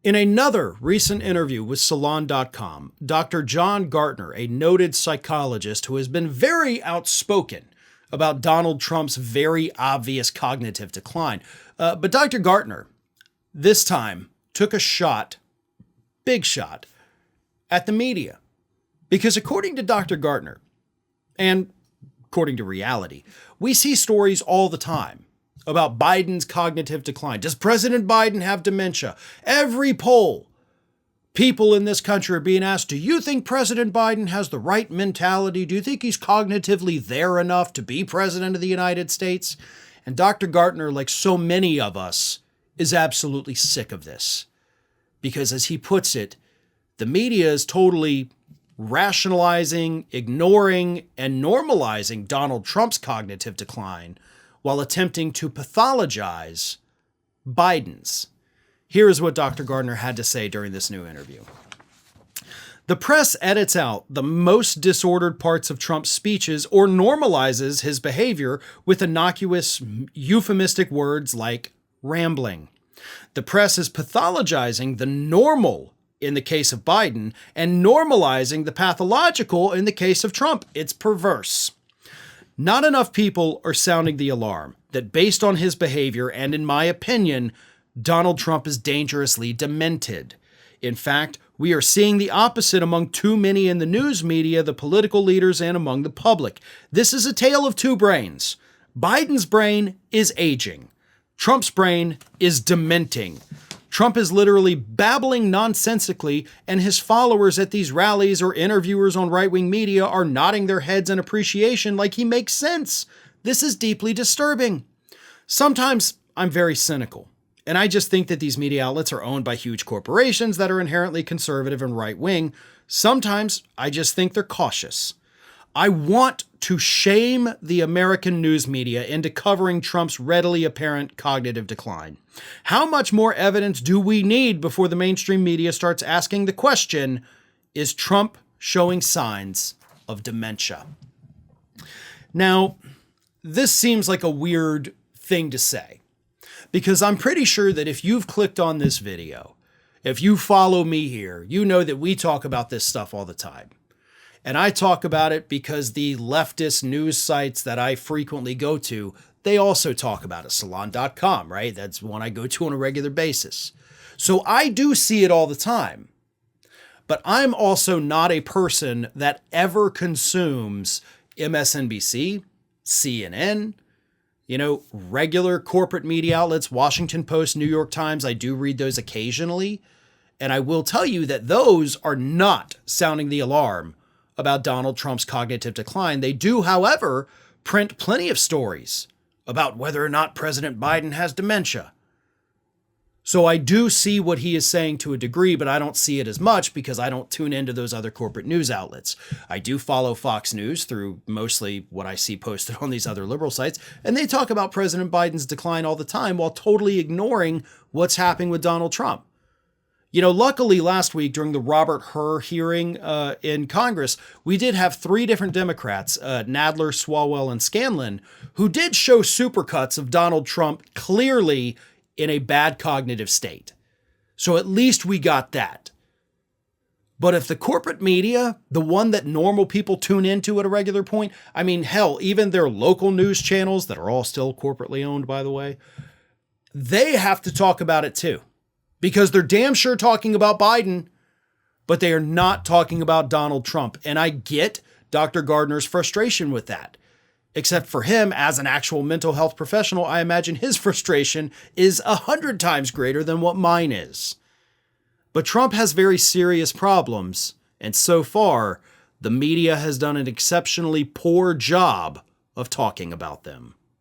In another recent interview with Salon.com, Dr. John Gartner, a noted psychologist who has been very outspoken about Donald Trump's very obvious cognitive decline. But Dr. Gartner, this time, took a shot, big shot, at the media. Because according to Dr. Gartner, and according to reality, we see stories all the time about Biden's cognitive decline. Does President Biden have dementia? Every poll, people in this country are being asked, do you think President Biden has the right mentality? Do you think he's cognitively there enough to be president of the United States? And Dr. Gartner, like so many of us, is absolutely sick of this. Because as he puts it, the media is totally rationalizing, ignoring, and normalizing Donald Trump's cognitive decline while attempting to pathologize Biden's. Here is what Dr. Gartner had to say during this new interview. The press edits out the most disordered parts of Trump's speeches or normalizes his behavior with innocuous, euphemistic words like rambling. The press is pathologizing the normal in the case of Biden and normalizing the pathological in the case of Trump. It's perverse. Not enough people are sounding the alarm that based on his behavior, and in my opinion, Donald Trump is dangerously demented. In fact, we are seeing the opposite among too many in the news media, the political leaders, and among the public. This is a tale of two brains. Biden's brain is aging. Trump's brain is dementing. Trump is literally babbling nonsensically, and his followers at these rallies or interviewers on right-wing media are nodding their heads in appreciation like he makes sense. This is deeply disturbing. Sometimes I'm very cynical, and I just think that these media outlets are owned by huge corporations that are inherently conservative and right-wing. Sometimes I just think they're cautious. I want to shame the American news media into covering Trump's readily apparent cognitive decline. How much more evidence do we need before the mainstream media starts asking the question, is Trump showing signs of dementia? Now, this seems like a weird thing to say, because I'm pretty sure that if you've clicked on this video, if you follow me here, you know that we talk about this stuff all the time. And I talk about it because the leftist news sites that I frequently go to, they also talk about it. Salon.com, right? That's one I go to on a regular basis. So I do see it all the time. But I'm also not a person that ever consumes MSNBC, CNN, regular corporate media outlets, Washington Post, New York Times. I do read those occasionally. And I will tell you that those are not sounding the alarm about Donald Trump's cognitive decline. They do, however, print plenty of stories about whether or not President Biden has dementia. So I do see what he is saying to a degree, but I don't see it as much because I don't tune into those other corporate news outlets. I do follow Fox News through mostly what I see posted on these other liberal sites, and they talk about President Biden's decline all the time while totally ignoring what's happening with Donald Trump. Luckily last week during the Robert Hur hearing in Congress, we did have three different Democrats, Nadler, Swalwell, and Scanlon, who did show supercuts of Donald Trump clearly in a bad cognitive state. So at least we got that. But if the corporate media, the one that normal people tune into at a regular point, hell, even their local news channels that are all still corporately owned, by the way, they have to talk about it too. Because they're damn sure talking about Biden, but they are not talking about Donald Trump. And I get Dr. Gardner's frustration with that. Except for him, as an actual mental health professional, I imagine his frustration is 100 times greater than what mine is. But Trump has very serious problems, and so far, the media has done an exceptionally poor job of talking about them.